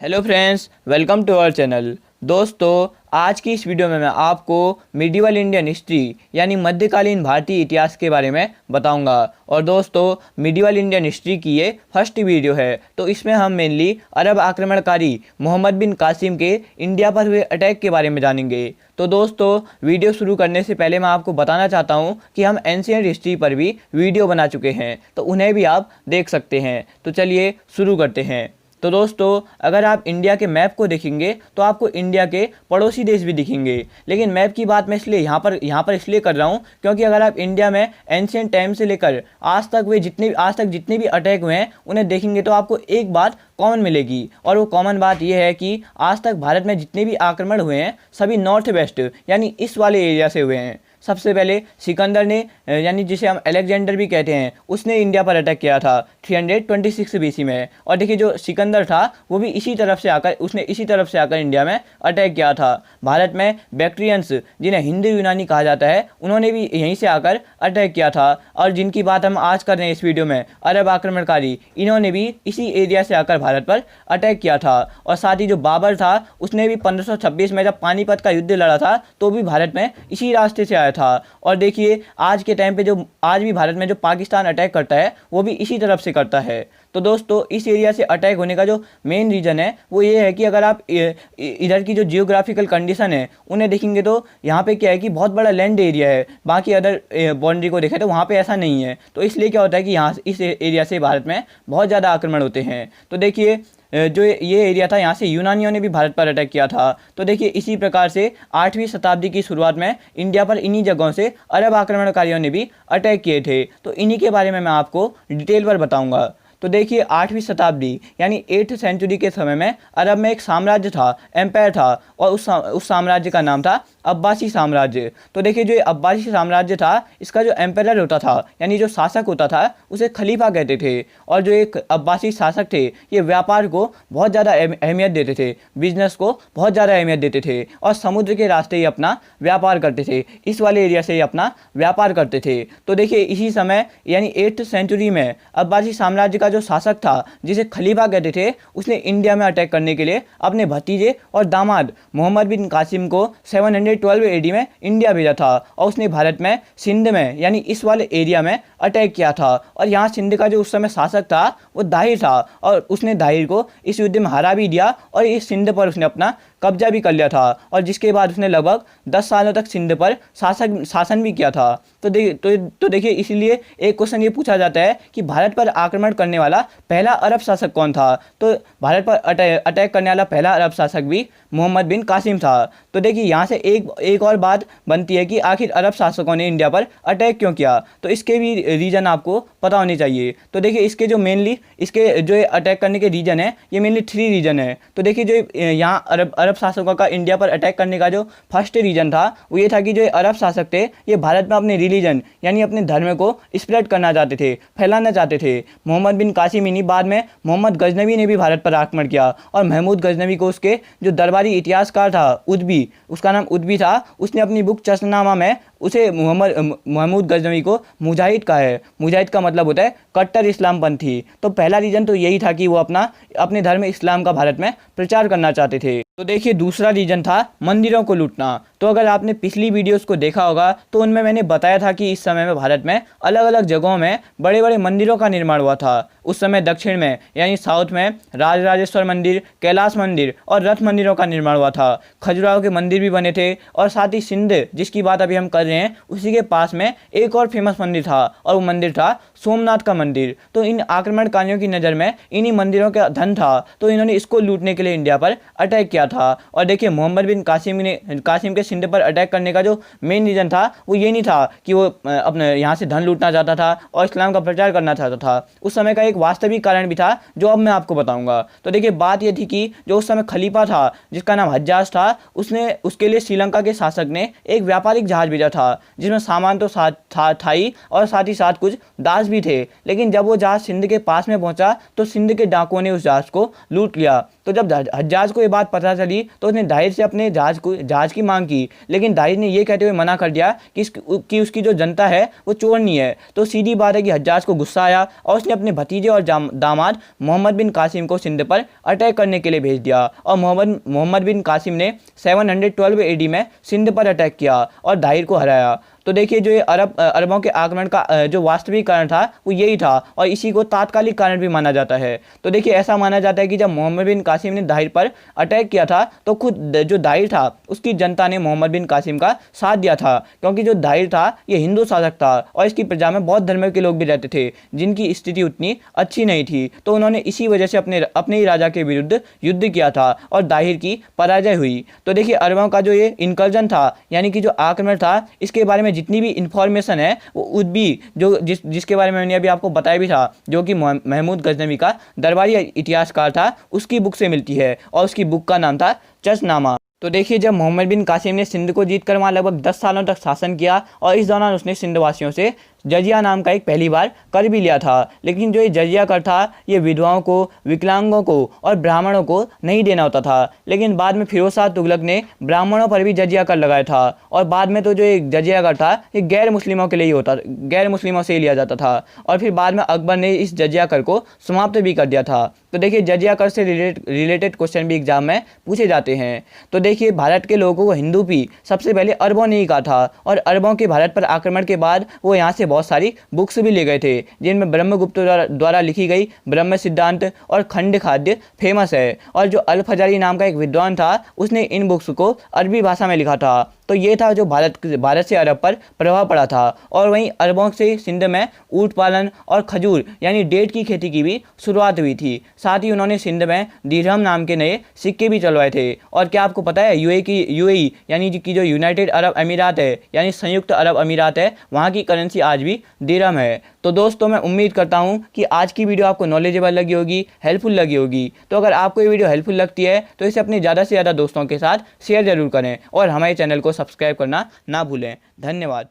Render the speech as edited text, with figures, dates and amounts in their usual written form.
Hello friends, welcome to our channel. दोस्तों, आज की इस वीडियो में मैं आपको मिडिवल इंडियन हिस्ट्री यानी मध्यकालीन भारतीय इतिहास के बारे में बताऊंगा। और दोस्तों, मिडिवल इंडियन हिस्ट्री की ये फर्स्ट वीडियो है, तो इसमें हम मेनली अरब आक्रमणकारी मोहम्मद बिन कासिम के इंडिया पर हुए अटैक के बारे में जानेंगे। तो दोस्तों, वीडियो शुरू करने से पहले मैं आपको बताना चाहता हूँ कि हम एंशिएंट हिस्ट्री पर भी वीडियो बना चुके हैं, तो उन्हें भी आप देख सकते हैं। तो चलिए शुरू करते हैं। तो दोस्तों, अगर आप इंडिया के मैप को देखेंगे तो आपको इंडिया के पड़ोसी देश भी दिखेंगे, लेकिन मैप की बात मैं इसलिए यहाँ पर इसलिए कर रहा हूँ क्योंकि अगर आप इंडिया में एंशिएंट टाइम से लेकर आज तक जितने भी अटैक हुए हैं उन्हें देखेंगे तो आपको एक बात कॉमन मिलेगी, और वो कॉमन बात यह है कि आज तक भारत में जितने भी आक्रमण हुए हैं सभी नॉर्थ वेस्ट यानी इस वाले एरिया से हुए हैं। सबसे पहले सिकंदर ने, यानी जिसे हम अलेक्जेंडर भी कहते हैं, उसने इंडिया पर अटैक किया था 326 बीसी में। और देखिए, जो सिकंदर था वो भी इसी तरफ से आकर इंडिया में अटैक किया था। भारत में बैक्ट्रियंस, जिन्हें हिंदू यूनानी कहा जाता है, उन्होंने भी यहीं से आकर अटैक किया था। और जिनकी बात हम आज कर रहे हैं इस वीडियो में, अरब आक्रमणकारी, इन्होंने भी इसी एरिया से आकर भारत पर अटैक किया था। और साथ ही जो बाबर था, उसने भी 1526 में जब पानीपत का युद्ध लड़ा था तो भी भारत में इसी रास्ते से आया था। और देखिए, आज के टाइम पे आज भी भारत में जो पाकिस्तान अटैक करता है वो भी इसी तरफ से करता है। तो दोस्तों, इस एरिया से अटैक होने का जो मेन रीज़न है वो ये है कि अगर आप इधर की जो जियोग्राफिकल कंडीशन है उन्हें देखेंगे तो यहाँ पे क्या है कि बहुत बड़ा लैंड एरिया है। बाकी अदर बाउंड्री को देखें तो वहाँ पे ऐसा नहीं है। तो इसलिए क्या होता है कि यहाँ इस एरिया से भारत में बहुत ज़्यादा आक्रमण होते हैं। तो देखिए, जो ये एरिया था, यहाँ से यूनानियों ने भी भारत पर अटैक किया था। तो देखिए, इसी प्रकार से 8वीं शताब्दी की शुरुआत में इंडिया पर इन्हीं जगहों से अरब आक्रमणकारियों ने भी अटैक किए थे। तो इन्हीं के बारे में मैं आपको डिटेल पर बताऊंगा। तो देखिए, 8वीं शताब्दी यानी 8th सेंचुरी के समय में अरब में एक साम्राज्य था, एम्पायर था, और उस साम्राज्य का नाम था अब्बासी साम्राज्य। तो देखिए, जो ये अब्बासी साम्राज्य था, इसका जो एम्पायर होता था यानी जो शासक होता था उसे खलीफा कहते थे। और जो एक अब्बासी शासक थे, ये व्यापार को बहुत ज़्यादा अहमियत देते थे, बिजनेस को बहुत ज़्यादा अहमियत देते थे, और समुद्र के रास्ते ही अपना व्यापार करते थे, इस वाले एरिया से ही अपना व्यापार करते थे। तो देखिए, इसी समय यानी 8th सेंचुरी में अब्बासी साम्राज्य का जो शासक था, जिसे खलीफा कहते थे, उसने इंडिया में अटैक करने के लिए अपने भतीजे और दामाद मोहम्मद बिन कासिम को 712 एडी में इंडिया भेजा था। और उसने भारत में सिंध में यानी इस वाले एरिया में अटैक किया था। और यहाँ सिंध का जो उस समय शासक था वो दाहिर था, और उसने दाहिर को इस युद्ध में हरा भी दिया, और इस सिंध पर उसने अपना कब्जा भी कर लिया था। और जिसके बाद उसने लगभग 10 सालों तक सिंध पर शासन भी किया था। तो देखिए, इसीलिए एक क्वेश्चन ये पूछा जाता है कि भारत पर आक्रमण करने वाला पहला अरब शासक कौन था। तो भारत पर अटैक करने वाला पहला अरब शासक भी मोहम्मद बिन कासिम था। तो देखिए, यहाँ से एक और बात बनती है कि आखिर अरब शासकों ने इंडिया पर अटैक क्यों किया, तो इसके भी रीज़न आपको पता होने चाहिए। तो देखिए, इसके जो अटैक करने के रीज़न है, ये मेनली 3 रीज़न है। तो देखिए, जो यहाँ अरब शासकों का इंडिया पर अटैक करने का जो फर्स्ट रीज़न था वो ये था कि जो अरब शासक थे, ये भारत में अपने रिलीजन यानी अपने धर्म को स्प्रेड करना चाहते थे, फैलाना चाहते थे। मोहम्मद बिन कासिम इन्हीं बाद में मोहम्मद गजनवी ने भी भारत पर आक्रमण किया, और महमूद गजनवी को उसके जो दरबारी इतिहासकार था उद्बी, उसका नाम उद्बी था, उसने अपनी बुक चश्नामा में उसे महमूद गजनवी को मुजाहिद कहा है। मुजाहिद का मतलब होता है कट्टर इस्लामपंथी। तो पहला रीज़न तो यही था कि वो अपने धर्म इस्लाम का भारत में प्रचार करना चाहते थे। तो देखिए, दूसरा रीज़न था मंदिरों को लूटना। तो अगर आपने पिछली वीडियोस को देखा होगा तो उनमें मैंने बताया था कि इस समय में भारत में अलग अलग जगहों में बड़े बड़े मंदिरों का निर्माण हुआ था। उस समय दक्षिण में यानी साउथ में राजराजेश्वर मंदिर, कैलाश मंदिर और रथ मंदिरों का निर्माण हुआ था। खजुराहो के मंदिर भी बने थे, और साथ ही सिंध, जिसकी बात अभी हम कर रहे हैं, उसी के पास में एक और फेमस मंदिर था, और वो मंदिर था सोमनाथ का मंदिर। तो इन आक्रमणकारियों की नज़र में इन्हीं मंदिरों का धन था, तो इन्होंने इसको लूटने के लिए इंडिया पर अटैक किया था। और देखिए, मोहम्मद बिन कासिम के सिंध पर अटैक करने का जो मेन रीज़न था वो ये नहीं था कि वो अपने यहाँ से धन लूटना चाहता था और इस्लाम का प्रचार करना चाहता था। उस समय का एक वास्तविक कारण भी था जो अब मैं आपको बताऊंगा। तो देखिए, बात ये थी कि जो उस समय खलीफा था, जिसका नाम हज्जाज था, उसके लिए श्रीलंका के शासक ने एक व्यापारिक जहाज भेजा था, जिसमें सामान तो था ही, और साथ ही साथ कुछ दास भी थे। लेकिन जब वो जहाज सिंध के पास में पहुंचा तो सिंध के डाकुओं ने उस जहाज को लूट लिया। तो जब हज्जाज को ये बात पता चली तो उसने दाहिर से अपने जहाज की मांग की, लेकिन दाहिर ने ये कहते हुए मना कर दिया कि उसकी जो जनता है वो चोर नहीं है। तो सीधी बात है कि हज्जाज को गुस्सा आया और उसने अपने भतीजे भतीजे और दामाद मोहम्मद बिन कासिम को सिंध पर अटैक करने के लिए भेज दिया और मोहम्मद बिन कासिम ने 712 एडी में सिंध पर अटैक किया और दाहिर को हराया। तो देखिए जो ये अरबों के आक्रमण का जो वास्तविक कारण था वो यही था और इसी को तात्कालिक कारण भी माना जाता है। तो देखिए ऐसा माना जाता है कि जब मोहम्मद बिन कासिम ने दाहिर पर अटैक किया था तो खुद जो दाहिर था उसकी जनता ने मोहम्मद बिन कासिम का साथ दिया था, क्योंकि जो दाहिर था ये हिंदू शासक था और इसकी प्रजा में बौद्ध धर्म के लोग भी रहते थे जिनकी स्थिति उतनी अच्छी नहीं थी। तो उन्होंने इसी वजह से अपने ही राजा के विरुद्ध युद्ध किया था और दाहिर की पराजय हुई। तो देखिए अरबों का जो ये इनकर्जन था यानी कि जो आक्रमण था इसके बारे में जितनी भी इंफॉर्मेशन है वो उद्बी जिसके बारे में मैंने अभी आपको बताया भी था, जो कि महमूद गजनवी का दरबारी इतिहासकार था, उसकी बुक से मिलती है और उसकी बुक का नाम था चशनामा। तो देखिए जब मोहम्मद बिन कासिम ने सिंध को जीतकर वहाँ लगभग 10 सालों तक शासन किया और इस दौरान उसने सिंध वासियों से जजिया नाम का एक पहली बार कर भी लिया था, लेकिन जो ये जजिया कर था ये विधवाओं को, विकलांगों को और ब्राह्मणों को नहीं देना होता था। लेकिन बाद में फिरोज शाह तुगलक ने ब्राह्मणों पर भी जजिया कर लगाया था और बाद में तो जो ये जजिया कर था ये गैर मुस्लिमों के लिए ही होता, गैर मुस्लिमों से ही लिया जाता था और फिर बाद में अकबर ने इस जजिया कर को समाप्त भी कर दिया था। तो देखिए जजिया कर से रिलेटेड क्वेश्चन भी एग्जाम में पूछे जाते हैं। तो देखिए भारत के लोगों को हिंदू भी सबसे पहले अरबों ने ही कहा था और अरबों के भारत पर आक्रमण के बाद वो यहाँ से बहुत सारी बुक्स भी ले गए थे जिनमें ब्रह्मगुप्त द्वारा लिखी गई ब्रह्म सिद्धांत और खंड खाद्य फेमस है। और जो अल फजारी नाम का एक विद्वान था उसने इन बुक्स को अरबी भाषा में लिखा था। तो ये था जो भारत से अरब पर प्रभाव पड़ा था। और वहीं अरबों से सिंध में ऊँट पालन और खजूर यानी डेट की खेती की भी शुरुआत हुई थी। साथ ही उन्होंने सिंध में दिरहम नाम के नए सिक्के भी चलवाए थे। और क्या आपको पता है यूएई यानी कि जो यूनाइटेड अरब अमीरात है यानी संयुक्त अरब अमीरात है, वहाँ की करेंसी आज भी दिरहम है। तो दोस्तों मैं उम्मीद करता हूँ कि आज की वीडियो आपको नॉलेजेबल लगी होगी, हेल्पफुल लगी होगी। तो अगर आपको ये वीडियो हेल्पफुल लगती है तो इसे अपने ज़्यादा से ज़्यादा दोस्तों के साथ शेयर जरूर करें और हमारे चैनल को सब्सक्राइब करना ना भूलें। धन्यवाद।